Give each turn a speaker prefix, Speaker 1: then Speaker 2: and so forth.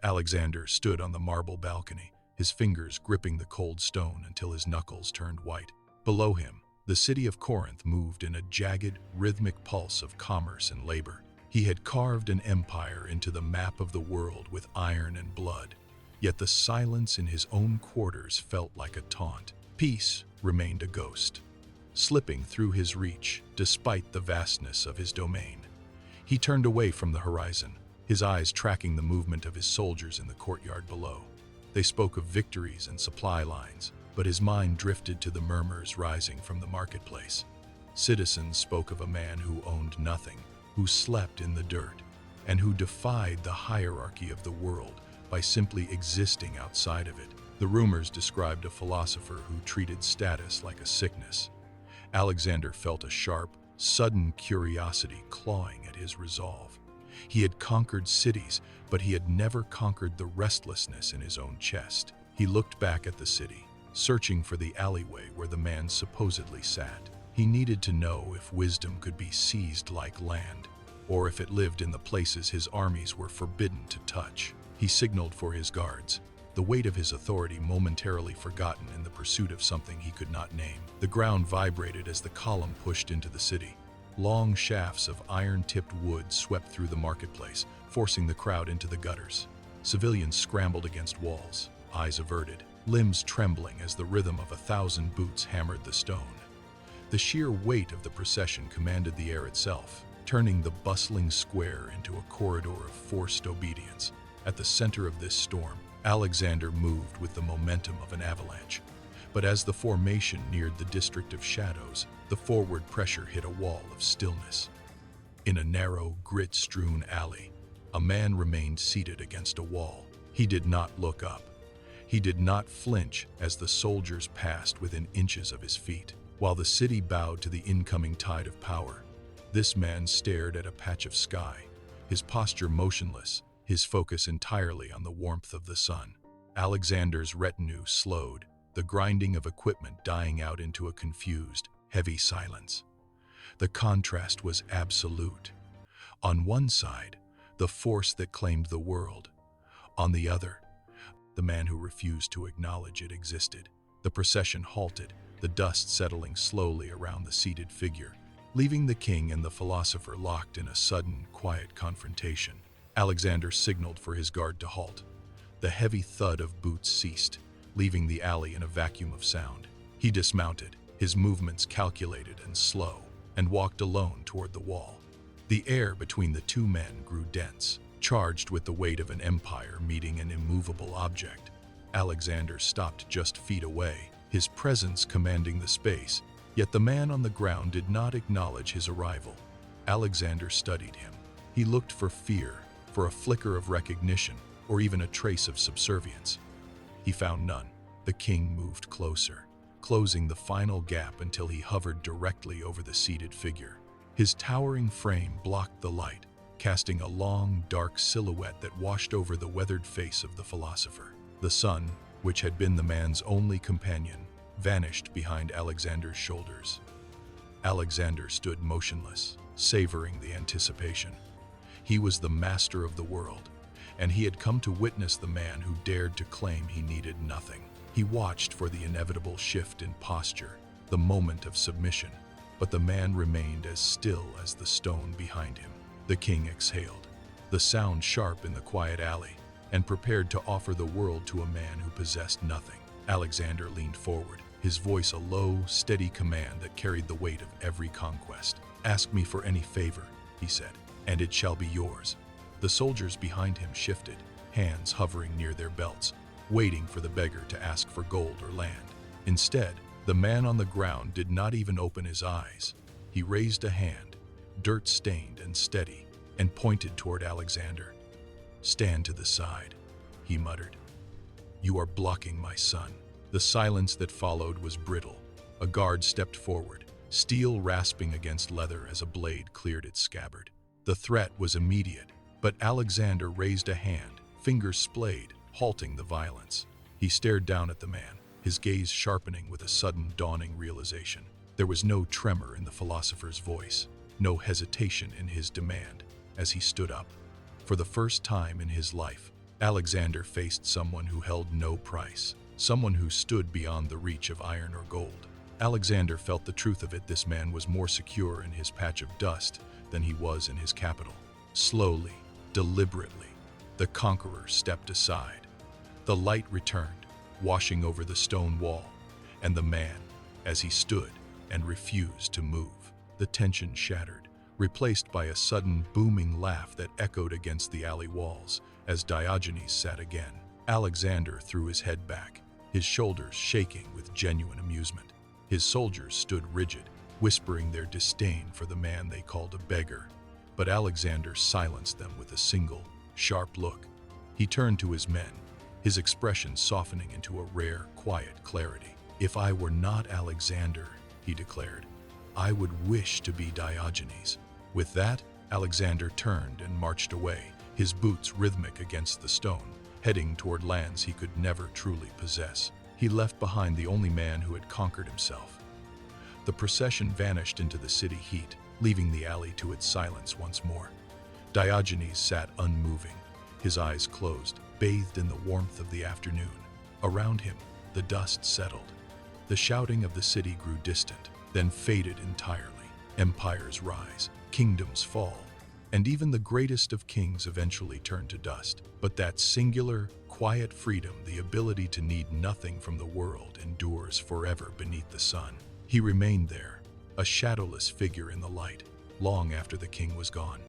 Speaker 1: Alexander stood on the marble balcony, his fingers gripping the cold stone until his knuckles turned white. Below him, the city of Corinth moved in a jagged, rhythmic pulse of commerce and labor. He had carved an empire into the map of the world with iron and blood, yet the silence in his own quarters felt like a taunt. Peace remained a ghost, slipping through his reach despite the vastness of his domain. He turned away from the horizon, his eyes tracking the movement of his soldiers in the courtyard below. They spoke of victories and supply lines, but his mind drifted to the murmurs rising from the marketplace. Citizens spoke of a man who owned nothing, who slept in the dirt, and who defied the hierarchy of the world by simply existing outside of it. The rumors described a philosopher who treated status like a sickness. Alexander felt a sharp, sudden curiosity clawing at his resolve. He had conquered cities, but he had never conquered the restlessness in his own chest. He looked back at the city, searching for the alleyway where the man supposedly sat. He needed to know if wisdom could be seized like land, or if it lived in the places his armies were forbidden to touch. He signaled for his guards, the weight of his authority momentarily forgotten in the pursuit of something he could not name. The ground vibrated as the column pushed into the city. Long shafts of iron-tipped wood swept through the marketplace, forcing the crowd into the gutters. Civilians scrambled against walls, eyes averted, limbs trembling as the rhythm of 1,000 boots hammered the stone. The sheer weight of the procession commanded the air itself, turning the bustling square into a corridor of forced obedience. At the center of this storm, Alexander moved with the momentum of an avalanche. But as the formation neared the district of shadows, the forward pressure hit a wall of stillness. In a narrow, grit-strewn alley, a man remained seated against a wall. He did not look up. He did not flinch as the soldiers passed within inches of his feet. While the city bowed to the incoming tide of power, this man stared at a patch of sky, his posture motionless, his focus entirely on the warmth of the sun. Alexander's retinue slowed, the grinding of equipment dying out into a confused, heavy silence. The contrast was absolute. On one side, the force that claimed the world. On the other, the man who refused to acknowledge it existed. The procession halted, the dust settling slowly around the seated figure, leaving the king and the philosopher locked in a sudden, quiet confrontation. Alexander signaled for his guard to halt. The heavy thud of boots ceased, leaving the alley in a vacuum of sound. He dismounted, his movements calculated and slow, and walked alone toward the wall. The air between the two men grew dense, charged with the weight of an empire meeting an immovable object. Alexander stopped just feet away, his presence commanding the space, yet the man on the ground did not acknowledge his arrival. Alexander studied him. He looked for fear, for a flicker of recognition, or even a trace of subservience. He found none. The king moved closer, closing the final gap until he hovered directly over the seated figure. His towering frame blocked the light, casting a long, dark silhouette that washed over the weathered face of the philosopher. The sun, which had been the man's only companion, vanished behind Alexander's shoulders. Alexander stood motionless, savoring the anticipation. He was the master of the world, and he had come to witness the man who dared to claim he needed nothing. He watched for the inevitable shift in posture, the moment of submission, but the man remained as still as the stone behind him. The king exhaled, the sound sharp in the quiet alley, and prepared to offer the world to a man who possessed nothing. Alexander leaned forward, his voice a low, steady command that carried the weight of every conquest. "Ask me for any favor," he said, "and it shall be yours." The soldiers behind him shifted, hands hovering near their belts, waiting for the beggar to ask for gold or land. Instead, the man on the ground did not even open his eyes. He raised a hand, dirt-stained and steady, and pointed toward Alexander. "Stand to the side," he muttered. "You are blocking my son." The silence that followed was brittle. A guard stepped forward, steel rasping against leather as a blade cleared its scabbard. The threat was immediate, but Alexander raised a hand, fingers splayed, halting the violence. He stared down at the man, his gaze sharpening with a sudden dawning realization. There was no tremor in the philosopher's voice, no hesitation in his demand. As he stood up, for the first time in his life, Alexander faced someone who held no price, someone who stood beyond the reach of iron or gold. Alexander felt the truth of it. This man was more secure in his patch of dust than he was in his capital. Slowly, deliberately, the conqueror stepped aside. The light returned, washing over the stone wall, and the man, as he stood and refused to move, the tension shattered, replaced by a sudden booming laugh that echoed against the alley walls as Diogenes sat again. Alexander threw his head back, his shoulders shaking with genuine amusement. His soldiers stood rigid, whispering their disdain for the man they called a beggar. But Alexander silenced them with a single, sharp look. He turned to his men, his expression softening into a rare, quiet clarity. "If I were not Alexander," he declared, "I would wish to be Diogenes." With that, Alexander turned and marched away, his boots rhythmic against the stone, heading toward lands he could never truly possess. He left behind the only man who had conquered himself. The procession vanished into the city heat, leaving the alley to its silence once more. Diogenes sat unmoving, his eyes closed, bathed in the warmth of the afternoon. Around him, the dust settled. The shouting of the city grew distant, then faded entirely. Empires rise, kingdoms fall, and even the greatest of kings eventually turn to dust. But that singular, quiet freedom, the ability to need nothing from the world, endures forever beneath the sun. He remained there, a shadowless figure in the light, long after the king was gone.